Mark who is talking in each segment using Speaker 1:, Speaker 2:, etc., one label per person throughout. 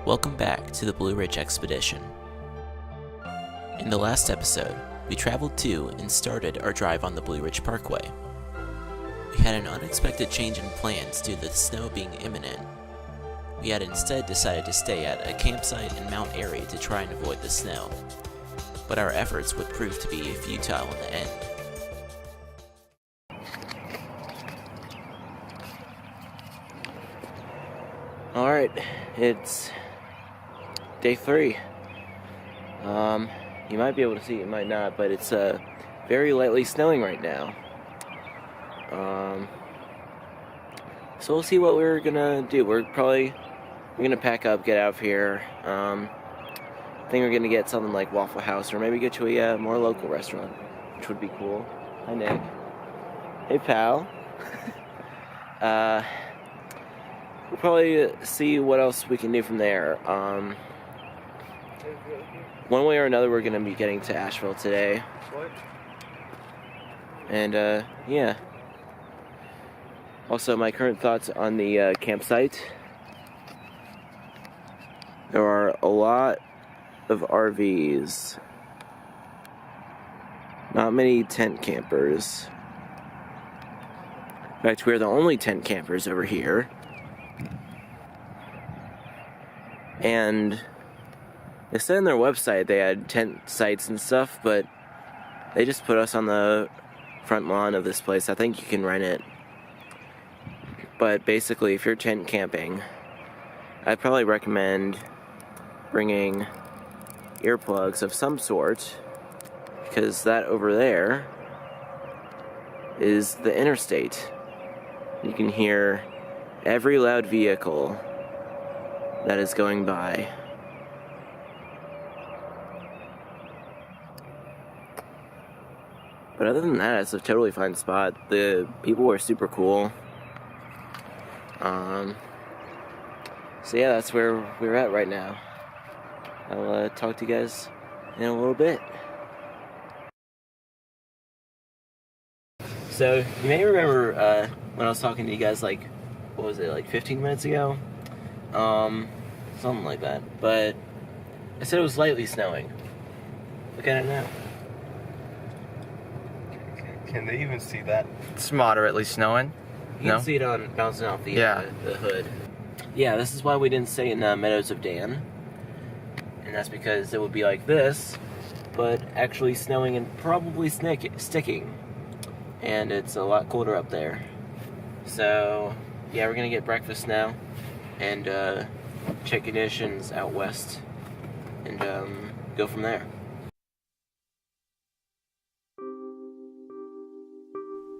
Speaker 1: Welcome back to the Blue Ridge Expedition. In the last episode, we traveled to and started our drive on the Blue Ridge Parkway. We had an unexpected change in plans due to the snow being imminent. We had instead decided to stay at a campsite in Mount Airy to try and avoid the snow, but our efforts would prove to be futile in the end. Alright, it's day 3. You might be able to see it, you might not, but it's very lightly snowing right now. So we'll see what we're gonna do. We're gonna pack up, get out of here. I think we're gonna get something like Waffle House, or maybe get to a more local restaurant, which would be cool. Hi, Nick. Hey, pal. We'll probably see what else we can do from there. One way or another, we're gonna be getting to Asheville today. And yeah. Also, my current thoughts on the campsite. There are a lot of RVs. Not many tent campers. In fact, we're the only tent campers over here. And they said on their website they had tent sites and stuff, but they just put us on the front lawn of this place. I think you can rent it. But basically, if you're tent camping, I'd probably recommend bringing earplugs of some sort, because that over there is the interstate. You can hear every loud vehicle that is going by. But other than that, it's a totally fine spot. The people were super cool. So yeah, that's where we're at right now. I'll talk to you guys in a little bit. So, you may remember when I was talking to you guys, like, what was it, like 15 minutes ago? Something like that. But I said it was lightly snowing. Look at it now.
Speaker 2: Can they even see that?
Speaker 3: It's moderately snowing.
Speaker 1: You can see it on bouncing off the hood. Yeah, this is why we didn't stay in Meadows of Dan. And that's because it would be like this, but actually snowing and probably sticking. And it's a lot colder up there. So, yeah, we're gonna get breakfast now and check conditions out west and go from there.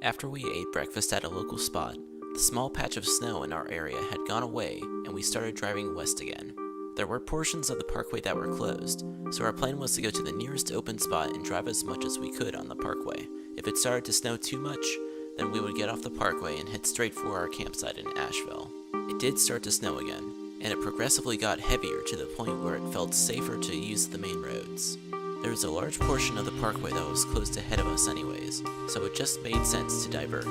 Speaker 1: After we ate breakfast at a local spot, the small patch of snow in our area had gone away and we started driving west again. There were portions of the parkway that were closed, so our plan was to go to the nearest open spot and drive as much as we could on the parkway. If it started to snow too much, then we would get off the parkway and head straight for our campsite in Asheville. It did start to snow again, and it progressively got heavier to the point where it felt safer to use the main roads. There was a large portion of the parkway that was closed ahead of us anyways, so it just made sense to divert.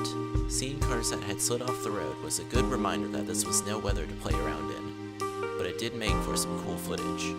Speaker 1: Seeing cars that had slid off the road was a good reminder that this was no weather to play around in, but it did make for some cool footage.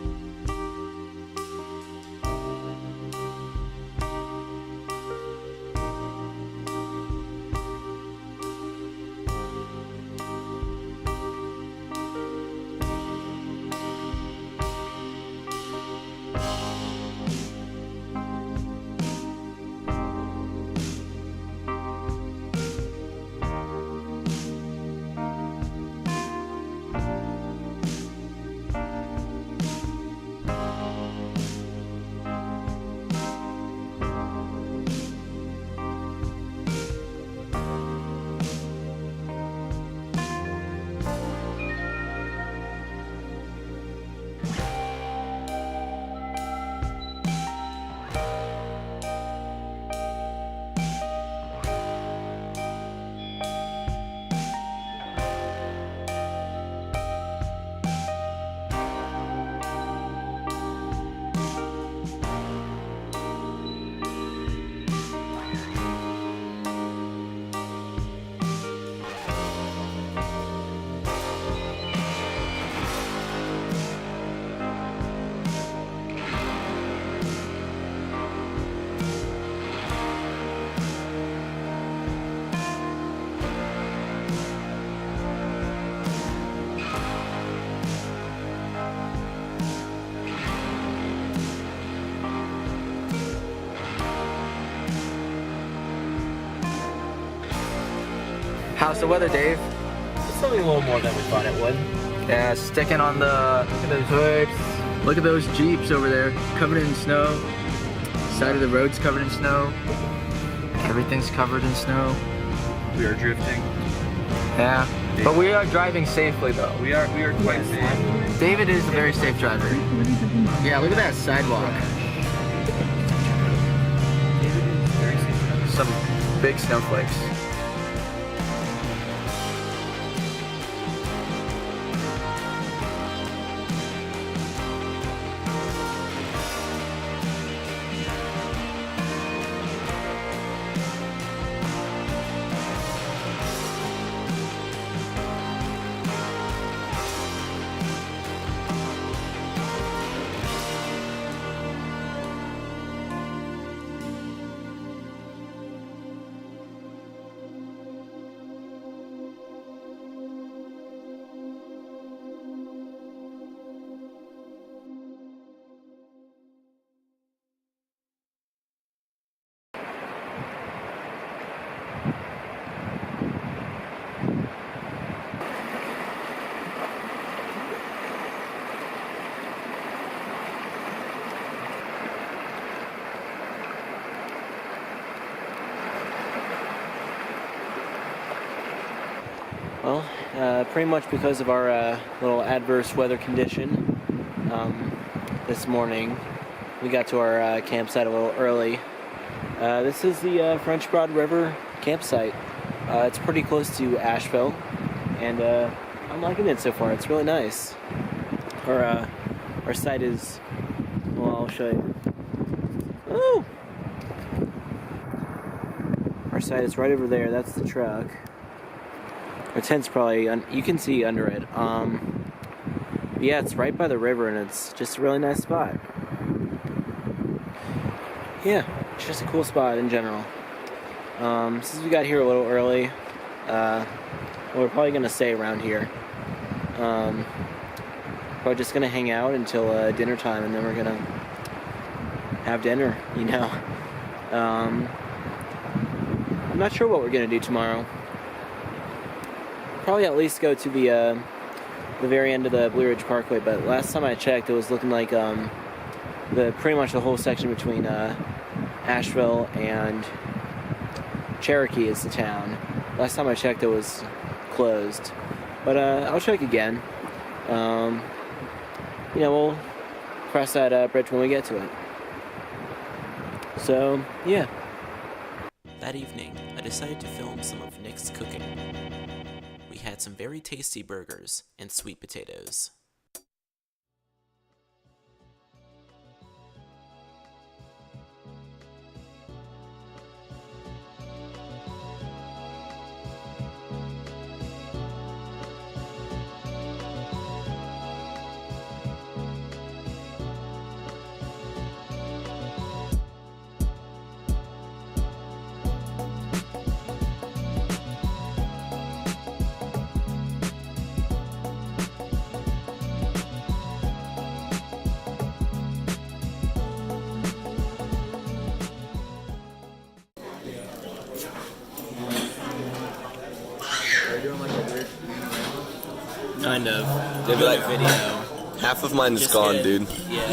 Speaker 3: How's the weather, Dave?
Speaker 1: It's only a little more than we thought it would.
Speaker 3: Yeah, sticking on the, look at those hoods. Look at those Jeeps over there, covered in snow. Side of the road's covered in snow. Everything's covered in snow.
Speaker 2: We are drifting.
Speaker 3: Yeah, but we are driving safely though.
Speaker 2: We are quite safe.
Speaker 3: David is a very safe driver. Yeah, look at that sidewalk. Some big snowflakes.
Speaker 1: Well, pretty much because of our little adverse weather condition this morning, we got to our campsite a little early. This is the French Broad River campsite. It's pretty close to Asheville, and I'm liking it so far. It's really nice. Our site is, well, I'll show you. Ooh! Our site is right over there. That's the truck. Our tent's probably, you can see under it. Yeah, it's right by the river, and it's just a really nice spot. Yeah, it's just a cool spot in general. Since we got here a little early, we're probably going to stay around here. Probably just going to hang out until dinner time, and then we're going to have dinner, you know. I'm not sure what we're going to do tomorrow. Probably at least go to the very end of the Blue Ridge Parkway, but last time I checked, it was looking like pretty much the whole section between Asheville and Cherokee is the town. Last time I checked, it was closed, but I'll check again. You know, we'll cross that bridge when we get to it. So, yeah.
Speaker 4: That evening, I decided to film some of Nick's cooking. We had some very tasty burgers and sweet potatoes.
Speaker 1: Kind of.
Speaker 2: They'd be like,
Speaker 1: video.
Speaker 2: half of mine is
Speaker 1: Just
Speaker 2: gone,
Speaker 1: get-
Speaker 2: dude.
Speaker 1: Yeah.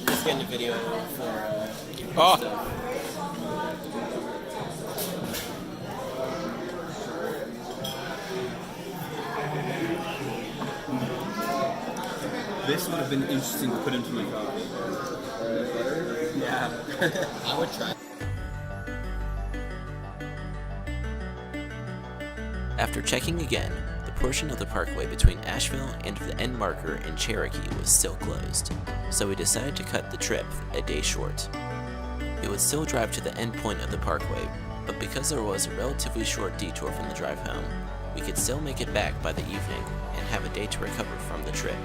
Speaker 1: Just getting a video for
Speaker 2: Oh.
Speaker 1: stuff.
Speaker 5: This would have been interesting to put into my coffee. Yeah.
Speaker 1: I would try.
Speaker 4: After checking again, the portion of the parkway between Asheville and the end marker in Cherokee was still closed, so we decided to cut the trip a day short. We would still drive to the end point of the parkway, but because there was a relatively short detour from the drive home, we could still make it back by the evening and have a day to recover from the trip.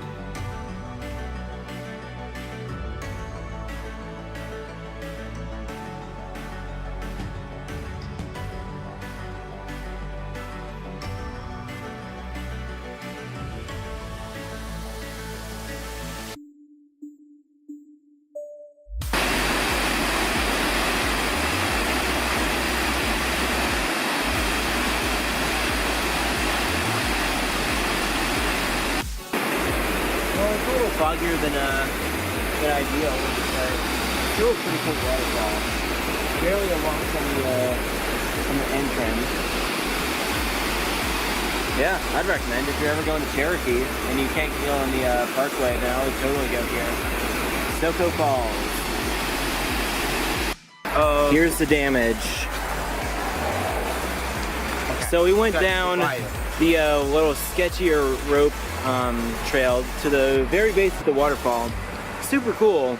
Speaker 3: foggier than ideal, but still a pretty cool waterfall. Barely a walk from the entrance. Yeah, I'd recommend if you're ever going to Cherokee and you can't go on the Parkway, then I would totally go here. Stokoe Falls. Here's the damage. So we went down the little sketchier rope trail to the very base of the waterfall. Super cool.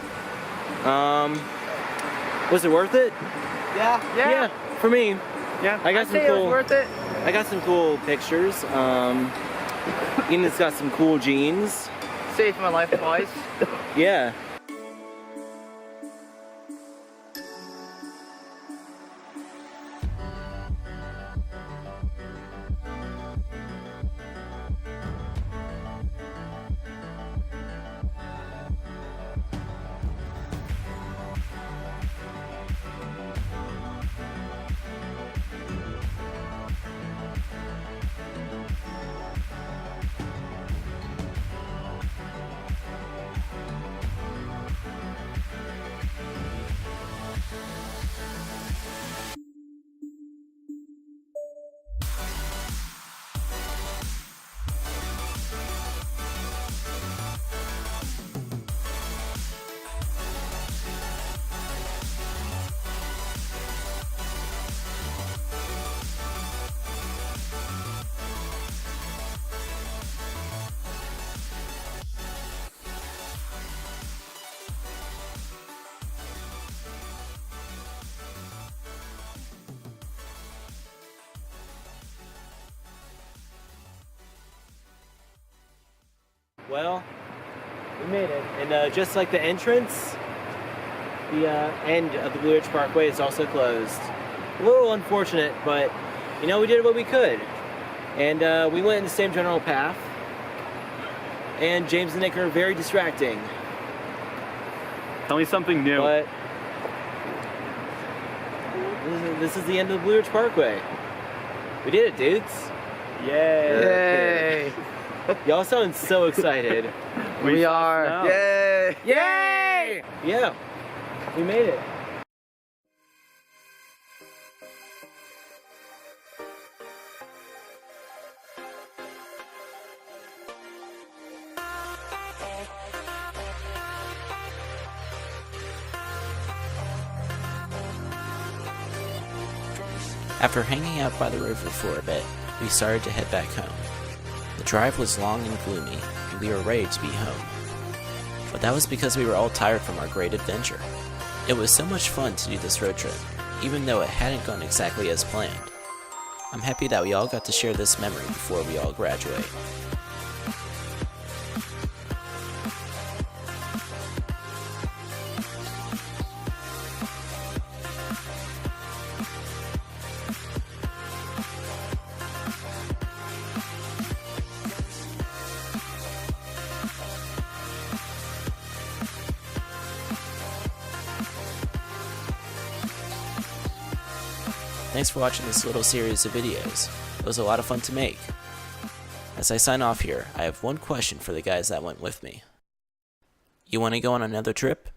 Speaker 3: Was it worth it? Yeah, for me.
Speaker 6: Yeah,
Speaker 3: I got
Speaker 6: I'd
Speaker 3: some
Speaker 6: say it was
Speaker 3: cool.
Speaker 6: worth it.
Speaker 3: I got some cool pictures. Enid's got some cool jeans.
Speaker 6: Saved my life twice.
Speaker 3: Yeah. Well, we made it. And just like the entrance, the end of the Blue Ridge Parkway is also closed. A little unfortunate, but you know, we did what we could. And we went in the same general path. And James and Nick are very distracting.
Speaker 5: Tell me something new.
Speaker 3: But this is the end of the Blue Ridge Parkway. We did it, dudes.
Speaker 6: Yay!
Speaker 3: Y'all sound so excited.
Speaker 6: We are. Yay!
Speaker 3: Yay! Yeah, we made it.
Speaker 1: After hanging out by the river for a bit, we started to head back home. The drive was long and gloomy, and we were ready to be home. But that was because we were all tired from our great adventure. It was so much fun to do this road trip, even though it hadn't gone exactly as planned. I'm happy that we all got to share this memory before we all graduate. Thanks for watching this little series of videos. It was a lot of fun to make. As I sign off here, I have one question for the guys that went with me. You want to go on another trip?